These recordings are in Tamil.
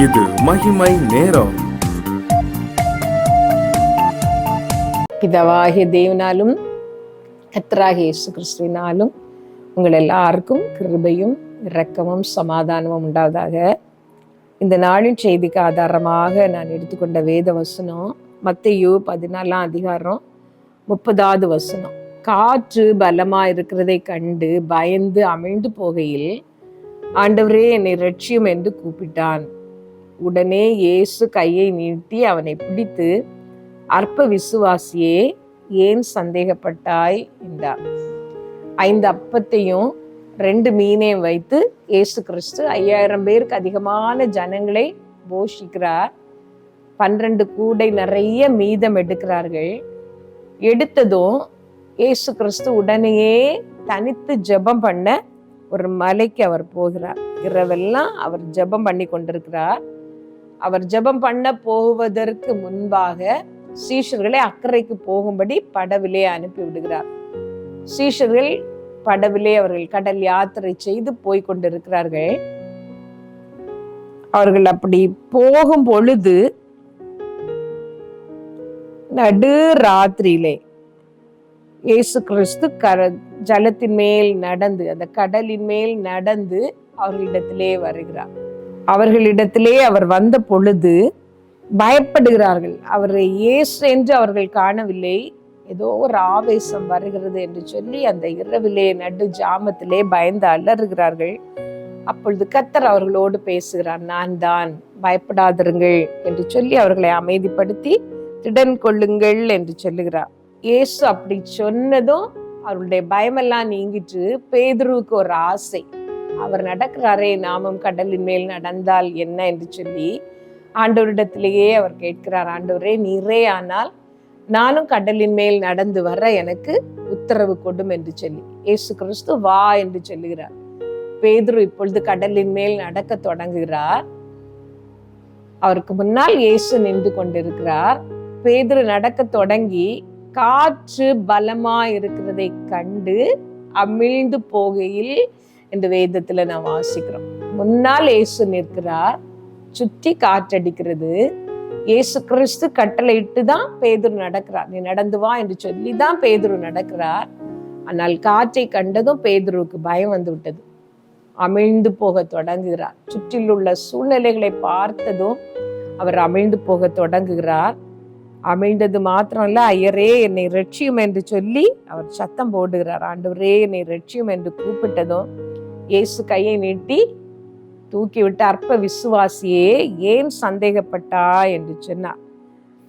இது மகிமை நேரம். பிதாவாகிய தேவனாலும் கர்த்தராகிய இயேசு கிறிஸ்துவினாலும் உங்கள் எல்லாருக்கும் கிருபையும் இரக்கமும் சமாதானமும் உண்டாவதாக. இந்த நாளின் செய்திக்கு ஆதாரமாக நான் எடுத்துக்கொண்ட வேத வசனம் மத்தேயு 14 அதிகாரம் 30 வசனம். காற்று பலமா இருக்கிறதை கண்டு பயந்து அமிழ்ந்து போகையில், ஆண்டவரே என்னை ரட்சியும் என்று கூப்பிட்டான். உடனே இயேசு கையை நீட்டி அவனை பிடித்து, அற்ப விசுவாசியே, ஏன் சந்தேகப்பட்டாய் என்றார். 5 அப்பத்தையும் 2 மீனையும் வைத்து இயேசு கிறிஸ்து 5000 பேருக்கு அதிகமான ஜனங்களை போஷிக்கிறார். 12 கூடை நிறைய மீதம் எடுக்கிறார்கள். எடுத்ததும் இயேசு கிறிஸ்து உடனேயே தனித்து ஜெபம் பண்ண ஒரு மலைக்கு அவர் போகிறார். இரவெல்லாம் அவர் ஜெபம் பண்ணி கொண்டிருக்கிறார். அவர் ஜெபம் பண்ண போவதற்கு முன்பாக சீஷர்களை அக்கறைக்கு போகும்படி படவிலே அனுப்பி விடுகிறார். சீஷர்கள் படவிலே அவர்கள் கடல் யாத்திரை செய்து போய் கொண்டிருக்கிறார்கள். அவர்கள் அப்படி போகும் பொழுது நடு ராத்திரியிலே இயேசு கிறிஸ்து ஜலத்தின் மேல் நடந்து, அந்த கடலின் மேல் நடந்து அவர்களிடத்திலே வருகிறார். அவர்களிடத்திலே அவர் வந்த பொழுது பயப்படுகிறார்கள். அவரை இயேசு என்று அவர்கள் காணவில்லை. ஏதோ ஒரு ஆவேசம் வருகிறது என்று சொல்லி அந்த இரவிலே நடு ஜாமத்திலே பயந்து அலறுகிறார்கள். அப்பொழுது கர்த்தர் அவர்களோடு பேசுகிறார். நான் தான், பயப்படாதிருங்கள் என்று சொல்லி அவர்களை அமைதிப்படுத்தி திடன் கொள்ளுங்கள் என்று சொல்லுகிறார். இயேசு அப்படி சொன்னதும் அவருடைய பயமெல்லாம் நீங்கிட்டு பேதுருவுக்கு ஒரு ஆசை. அவர் நடக்கிறாரே, நாமும் கடலின் மேல் நடந்தால் என்ன என்று சொல்லி ஆண்டவரிடத்திலேயே அவர் கேட்கிறார். ஆண்டவரே, நீரே ஆனால் நானும் கடலின் மேல் நடந்து வர எனக்கு உத்தரவு கொடும் என்று சொல்லி இயேசு கிறிஸ்து வா என்று சொல்லுகிறார். பேதுரு இப்பொழுது கடலின் மேல் நடக்க தொடங்குகிறார். அவருக்கு முன்னால் இயேசு நின்று கொண்டிருக்கிறார். பேதுரு நடக்க தொடங்கி காற்று பலமா இருக்கிறதை கண்டு அமிழ்ந்து போகையில் என்று வேதத்துல நாம் வாசிக்கிறோம். முன்னால் இயேசு நிற்கிறார், சுற்றி காற்றடிக்கிறது. இயேசு கிறிஸ்து கட்டளையிட்டு தான் பேதுரு நடக்கிறார். நீ நடந்து வா என்று சொல்லி தான் பேதுரு நடக்கிறார். ஆனால் காற்றை கண்டதும் பேதுருவுக்கு பயம் வந்து விட்டது. அமிழ்ந்து போக தொடங்குகிறார். சுற்றில் உள்ள சூழ்நிலைகளை பார்த்ததும் அவர் அமிழ்ந்து போக தொடங்குகிறார். அமிழ்ந்தது மாத்திரம் இல்ல, ஐயரே என்னை ரட்சியும் என்று சொல்லி அவர் சத்தம் போடுகிறார். ஆண்டவரே என்னை ரட்சியும் என்று கூப்பிட்டதும் இயேசு கையை நீட்டி தூக்கி விட்டு, அற்ப விசுவாசியே, ஏன் சந்தேகப்பட்டா என்று சொன்னார்.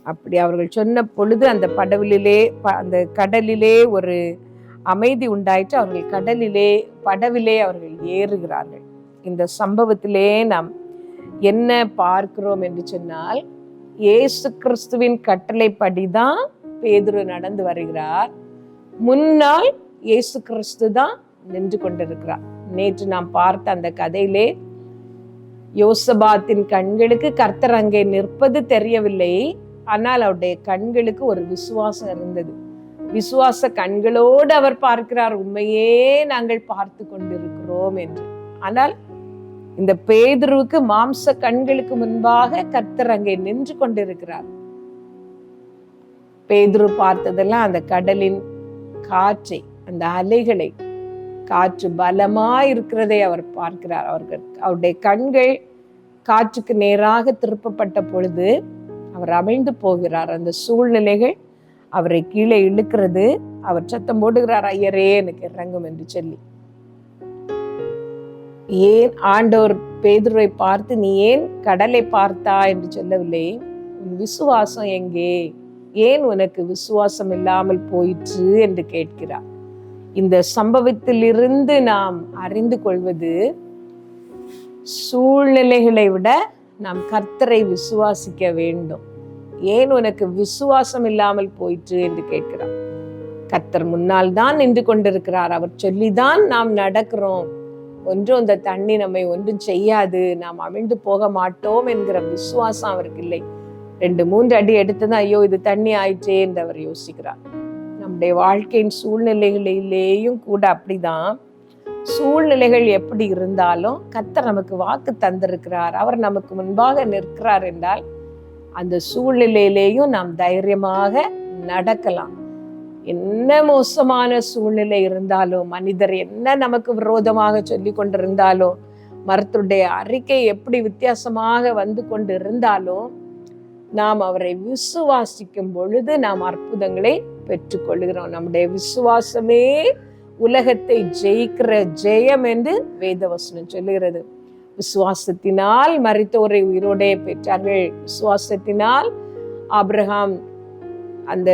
அப்படி அவர்கள் சொன்ன பொழுது அந்த அந்த கடலிலே ஒரு அமைதி உண்டாயிற்று. அவர்கள் படவிலே அவர்கள் ஏறுகிறார்கள். இந்த சம்பவத்திலே நாம் என்ன பார்க்கிறோம் என்று சொன்னால், இயேசு கிறிஸ்துவின் கட்டளைப்படிதான் பேதுரு நடந்து வருகிறார். முன்னால் இயேசு கிறிஸ்து தான் நின்று கொண்டிருக்கிறார். நேற்று நாம் பார்த்த அந்த கதையிலே யோசபாத்தின் கண்களுக்கு கர்த்தர் அங்கே நிற்பது தெரியவில்லை. ஆனால் அவருடைய கண்களுக்கு ஒரு விசுவாசம் இருந்தது. விசுவாச கண்களோடு அவர் பார்க்கிறார், உண்மையே நாங்கள் பார்த்து கொண்டிருக்கிறோம் என்று. ஆனால் இந்த பேதுருவுக்கு மாம்ச கண்களுக்கு முன்பாக கர்த்தர் அங்கே நின்று கொண்டிருக்கிறார். பேதுரு பார்த்ததெல்லாம் அந்த கடலின் காற்றை, அந்த அலைகளை, காற்று பலமா இருக்கிறதை அவர் பார்க்கிறார். அவருடைய கண்கள் காற்றுக்கு நேராக திருப்பப்பட்ட பொழுது அவர் அமிழ்ந்து போகிறார். அந்த சூழ்நிலைகள் அவரை கீழே இழுக்கிறது. அவர் சத்தம் போடுகிறார், ஐயரே எனக்கு இறங்கும் என்று சொல்லி. ஏன் ஆண்டவர் பேதுருவை பார்த்து, நீ ஏன் கடலை பார்த்தா என்று சொல்லவில்லை, உன் விசுவாசம் எங்கே, ஏன் உனக்கு விசுவாசம் இல்லாமல் போயிற்று என்று கேட்கிறார். இந்த சம்பவத்திலிருந்து நாம் அறிந்து கொள்வது, சூழ்நிலைகளை விட நாம் கர்த்தரை விசுவாசிக்க வேண்டும். ஏன் உனக்கு விசுவாசம் இல்லாமல் போயிற்று என்று கேட்கிறார். கர்த்தர் முன்னால் தான் நின்று கொண்டிருக்கிறார். அவர் சொல்லிதான் நாம் நடக்கிறோம். ஒன்றும் இந்த தண்ணி நம்மை ஒன்றும் செய்யாது, நாம் அமிழ்ந்து போக மாட்டோம் என்கிற விசுவாசம் அவருக்கு இல்லை. 2-3 அடி எடுத்ததான் ஐயோ இது தண்ணி ஆயிற்றே என்று அவர் யோசிக்கிறார். நம்முடைய வாழ்க்கையின் சூழ்நிலைகளிலேயும் கூட அப்படிதான். சூழ்நிலைகள் எப்படி இருந்தாலும் கர்த்தர் நமக்கு வாக்கு தந்திருக்கிறார், அவர் நமக்கு முன்பாக நிற்கிறார் என்றால் அந்த சூழ்நிலையிலேயும் நாம் தைரியமாக நடக்கலாம். என்ன மோசமான சூழ்நிலை இருந்தாலும், மனிதர் என்ன நமக்கு விரோதமாக சொல்லி கொண்டிருந்தாலும், மருத்துவருடைய அறிக்கை எப்படி வித்தியாசமாக வந்து கொண்டு இருந்தாலும், நாம் அவரை விசுவாசிக்கும் பொழுது நாம் அற்புதங்களை பெற்றுக்கொள்கிறோம். நம்முடைய விசுவாசமே உலகத்தை ஜெயிக்கிற ஜெயம் என்று வேதவசனம் சொல்லுகிறது. விசுவாசத்தினால் மரித்தோரை உயிரோடே பெற்றார்கள். விசுவாசத்தினால் ஆபிரகாம் அந்த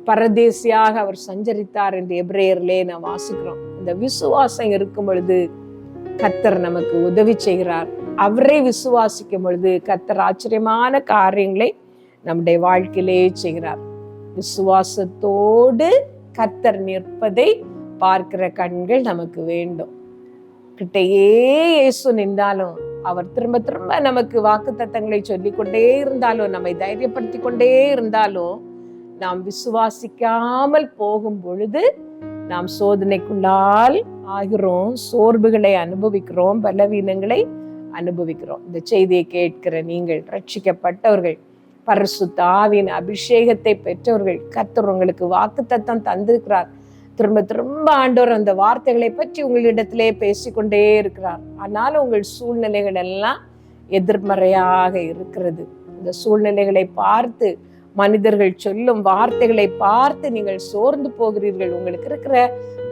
பரதேசியாக அவர் சஞ்சரித்தார் என்று எபிரேயர்லே நாம் வாசிக்கிறோம். இந்த விசுவாசம் இருக்கும் பொழுது கர்த்தர் நமக்கு உதவி செய்கிறார். அவரை விசுவாசிக்கும் பொழுது கர்த்தர் ஆச்சரியமான காரியங்களை நம்முடைய வாழ்க்கையிலே செய்கிறார். விசுவாசத்தோடு கர்த்தர் நிற்பதை பார்க்கிற கண்கள் நமக்கு வேண்டும். கிட்டையே இயேசு நின்றாலும், அவர் திரும்ப திரும்ப நமக்கு வாக்குத்தத்தங்களை சொல்லிக்கொண்டே இருந்தாலும், நம்மை தைரியப்படுத்தி கொண்டே இருந்தாலும், நாம் விசுவாசிக்காமல் போகும் பொழுது நாம் சோதனைக்குள்ளால் ஆகிறோம், சோர்வுகளை அனுபவிக்கிறோம், பலவீனங்களை அனுபவிக்கிறோம். இந்த செய்தியை கேட்கிற நீங்கள் ரட்சிக்கப்பட்டவர்கள், பரிசுத்த ஆவியின் அபிஷேகத்தை பெற்றவர்கள், கர்த்தர் உங்களுக்கு வாக்குத்தத்தம் தந்திருக்கிறார். திரும்ப திரும்ப ஆண்டவர் அந்த வார்த்தைகளை பற்றி உங்களிடத்திலே பேசிக்கொண்டே இருக்கிறார். ஆனாலும் உங்கள் சூழ்நிலைகள் எல்லாம் எதிர்மறையாக இருக்கிறது. இந்த சூழ்நிலைகளை பார்த்து, மனிதர்கள் சொல்லும் வார்த்தைகளை பார்த்து நீங்கள் சோர்ந்து போகிறீர்கள். உங்களுக்கு இருக்கிற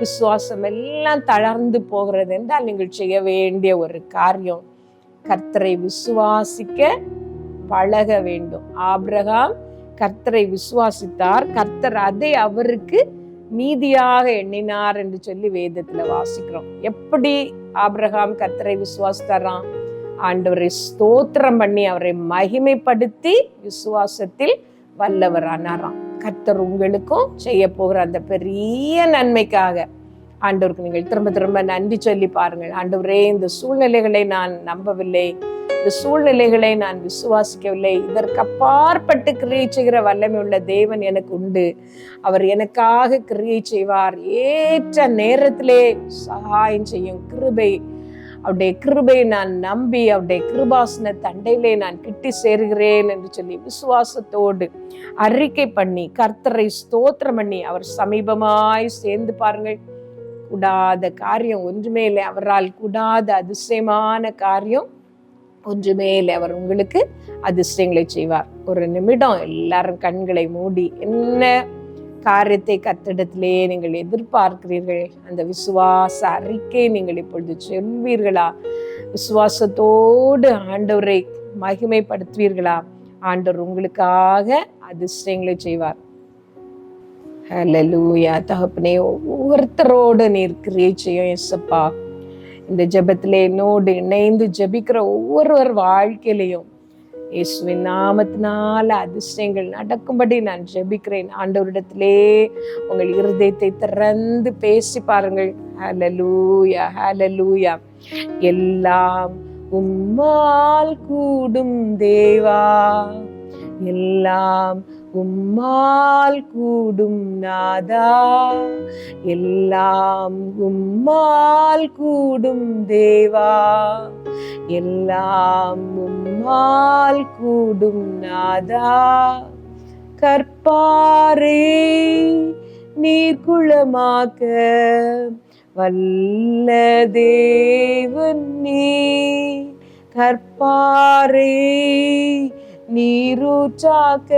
விசுவாசம் எல்லாம் தளர்ந்து போகிறது என்றால் நீங்கள் செய்ய வேண்டிய ஒரு காரியம், கர்த்தரை விசுவாசிக்க பழக வேண்டும். ஆபிரகாம் கர்த்தரை விசுவாசித்தார், கர்த்தர் அதை அவருக்கு நீதியாக எண்ணினார் என்று சொல்லி வேதத்துல வாசிக்கிறோம். எப்படி ஆபிரகாம் கர்த்தரை விசுவாசித்தாராம்? ஆண்டவரை ஸ்தோத்திரம் பண்ணி அவரை மகிமைப்படுத்தி விசுவாசத்தில் வல்லவரானாராம். கர்த்தர் உங்களுக்கும் செய்ய போகிற அந்த பெரிய நன்மைக்காக ஆண்டவருக்கு நீங்கள் திரும்ப திரும்ப நன்றி சொல்லி பாருங்கள். ஆண்டவரே, இந்த சூழ்நிலைகளை நான் நம்பவில்லை, இந்த சூழ்நிலைகளை நான் விசுவாசிக்கவில்லை, இதற்கு அப்பாற்பட்டு கிரியை செய்கிற வல்லமை உள்ள தேவன் எனக்கு உண்டு, அவர் எனக்காக கிரியை செய்வார், ஏற்ற நேரத்திலே சகாயம் செய்யும் கிருபை, அவருடைய கிருபையை நான் நம்பி அவருடைய கிருபாசன தண்டையிலே நான் கிட்டி சேருகிறேன் என்று சொல்லி விசுவாசத்தோடு அறிக்கை பண்ணி கர்த்தரை ஸ்தோத்திரம் பண்ணி அவர் சமீபமாய் சேர்ந்து பாருங்கள். கூடாத காரியம் ஒன்றுமே இல்லை, அவரால் கூடாத அதிசயமான காரியம் ஒன்றுமே இல்லை. அவர் உங்களுக்கு அதிசயங்களை செய்வார். ஒரு நிமிடம் எல்லாரும் கண்களை மூடி, என்ன காரியத்தை கர்த்தரிடத்திலே நீங்கள் எதிர்பார்க்கிறீர்கள், அந்த விசுவாச அறிக்கை நீங்கள் இப்பொழுது சொல்வீர்களா? விசுவாசத்தோடு ஆண்டவரை மகிமைப்படுத்துவீர்களா? ஆண்டவர் உங்களுக்காக அதிசயங்களை செய்வார். ஹல்லேலூயா. தகப்பனே, ஒவ்வொருத்தரோடு நீர் கிரியை செய்யும் இயேசப்பா. இந்த ஜெபத்திலே என்னோடு இணைந்து ஜெபிக்கிற ஒவ்வொருவர் வாழ்க்கையிலையும் இயேசுவின் நாமத்தினால அதிசயங்கள் நடக்கும்படி நான் ஜெபிக்கிறேன். ஆண்டவரிடத்திலே உங்கள் இருதயத்தை திறந்து பேசி பாருங்கள். ஹல்லேலூயா, ஹல்லேலூயா. எல்லாம் உம்மால் கூடும் தேவா, எல்லாம் உம்மால் கூடும் நாதா, எல்லாம் உம்மால் கூடும் தேவா, எல்லாம் உம்மால் கூடும் நாதா. கற்பாரே நீர் குளமாக்க வல்ல தேவன் நீர், கற்பாரே நீரூற்றாக்க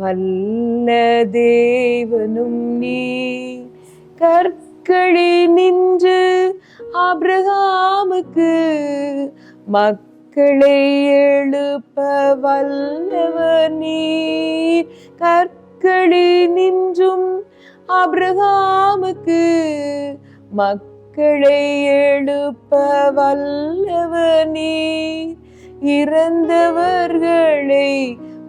வல்ல தேவனும் நீர். கற்களி நின்று ஆபிரகாமுக்கு மக்களை எழுப்ப வல்லவர் நீர். கற்களி நின்றும் ஆபிரகாமுக்கு மக்களை எழுப்ப வல்லவர் நீர். இறந்தவர்களை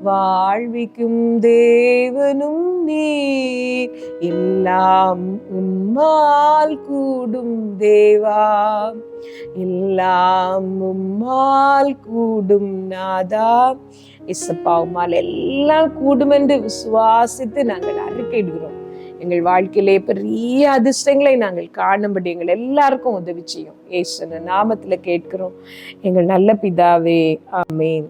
வாழ்விக்கும் தேவனும் நீர், எல்லாம் உம்மால் கூடும் தேவா, எல்லாம் உம்மால் கூடும் நாதா. இயேசப்பா, உம்மால் எல்லாம் கூடும் என்று விசுவாசித்து நாங்கள் அறிக்கையிடுகிறோம். எங்கள் வாழ்க்கையிலே பெரிய அதிர்ஷ்டங்களை நாங்கள் காணும்படி எங்கள் எல்லாருக்கும் உதவி செய்யும். இயேசுவின் நாமத்துல கேட்கிறோம் எங்கள் நல்ல பிதாவே, ஆமென்.